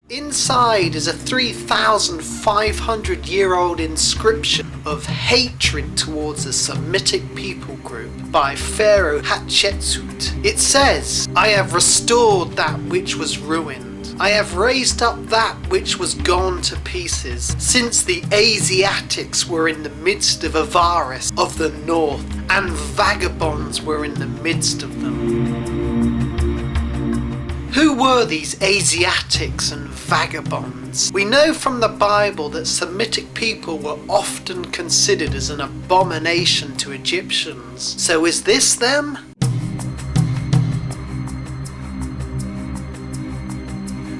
Inside is a 3,500-year-old inscription of hatred towards a Semitic people group by Pharaoh Hatshepsut. It says, "I have restored that which was ruined. I have raised up that which was gone to pieces, since the Asiatics were in the midst of Avaris of the north, and vagabonds were in the midst of them." Who were these Asiatics and vagabonds? We know from the Bible that Semitic people were often considered as an abomination to Egyptians. So is this them?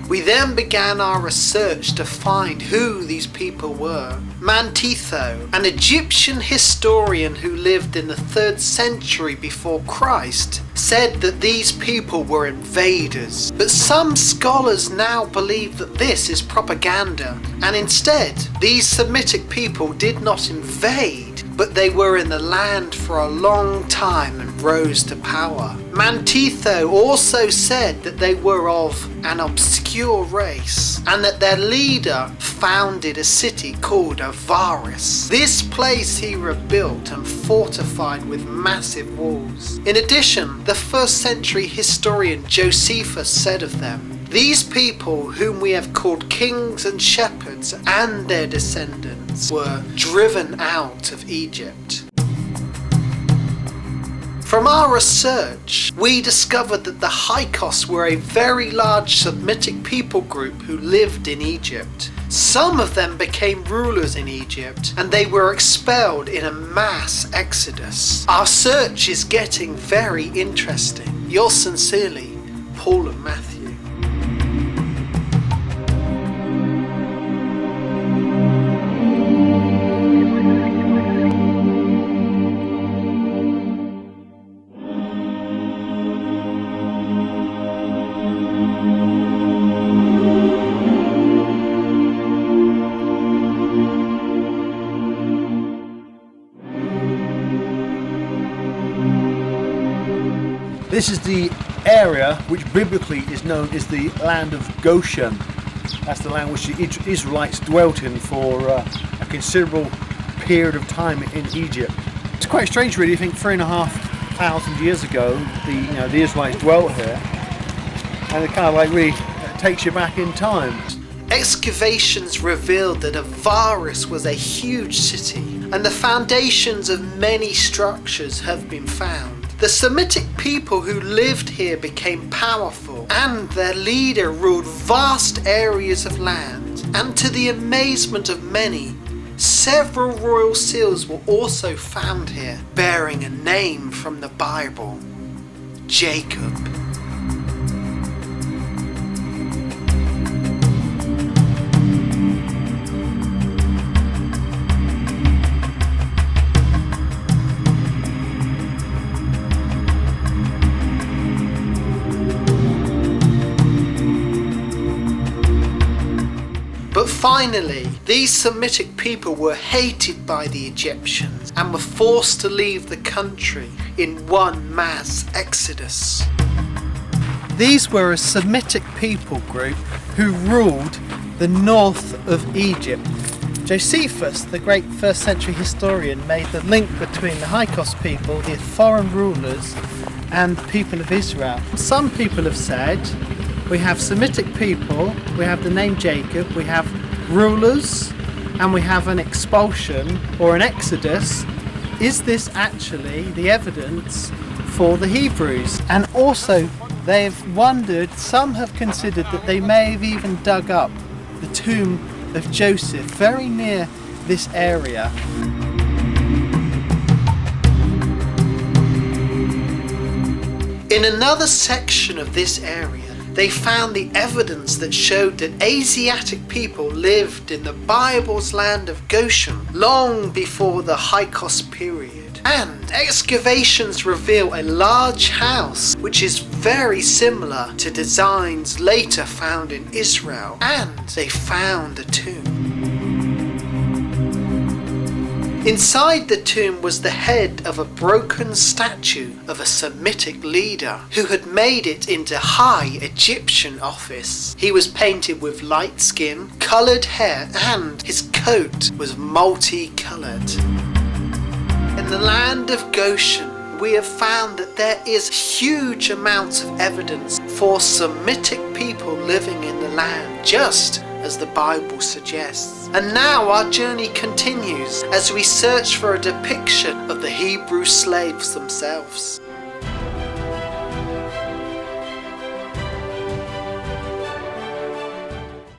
We then began our research to find who these people were. Manetho, an Egyptian historian who lived in the 3rd century before Christ, said that these people were invaders. But some scholars now believe that this is propaganda, and instead, these Semitic people did not invade, but they were in the land for a long time and rose to power. Manetho also said that they were of an obscure race, and that their leader founded a city called Avaris. This place he rebuilt and fortified with massive walls. In addition, the 1st century historian Josephus said of them, "These people whom we have called kings and shepherds and their descendants were driven out of Egypt." From our research, we discovered that the Hyksos were a very large Semitic people group who lived in Egypt. Some of them became rulers in Egypt, and they were expelled in a mass exodus. Our search is getting very interesting. Yours sincerely, Paul and Matthew. This is the area which biblically is known as the land of Goshen. That's the land which the Israelites dwelt in for a considerable period of time in Egypt. It's quite strange, really. I think 3,500 years ago, the Israelites dwelt here, and it kind of like really takes you back in time. Excavations revealed that Avaris was a huge city, and the foundations of many structures have been found. The Semitic people who lived here became powerful, and their leader ruled vast areas of land. And to the amazement of many, several royal seals were also found here, bearing a name from the Bible: Jacob. But finally, these Semitic people were hated by the Egyptians and were forced to leave the country in one mass exodus. These were a Semitic people group who ruled the north of Egypt. Josephus, the great 1st century historian, made the link between the Hyksos people, the foreign rulers, and the people of Israel. Some people have said, we have Semitic people, we have the name Jacob, we have rulers, and we have an expulsion or an exodus. Is this actually the evidence for the Hebrews? And also, they've wondered, some have considered that they may have even dug up the tomb of Joseph very near this area. In another section of this area, they found the evidence that showed that Asiatic people lived in the Bible's land of Goshen long before the Hyksos period. And excavations reveal a large house which is very similar to designs later found in Israel, and they found a tomb. Inside the tomb was the head of a broken statue of a Semitic leader who had made it into high Egyptian office. He was painted with light skin, coloured hair, and his coat was multicoloured. In the land of Goshen, we have found that there is huge amounts of evidence for Semitic people living in the land, just as the Bible suggests. And now our journey continues as we search for a depiction of the Hebrew slaves themselves.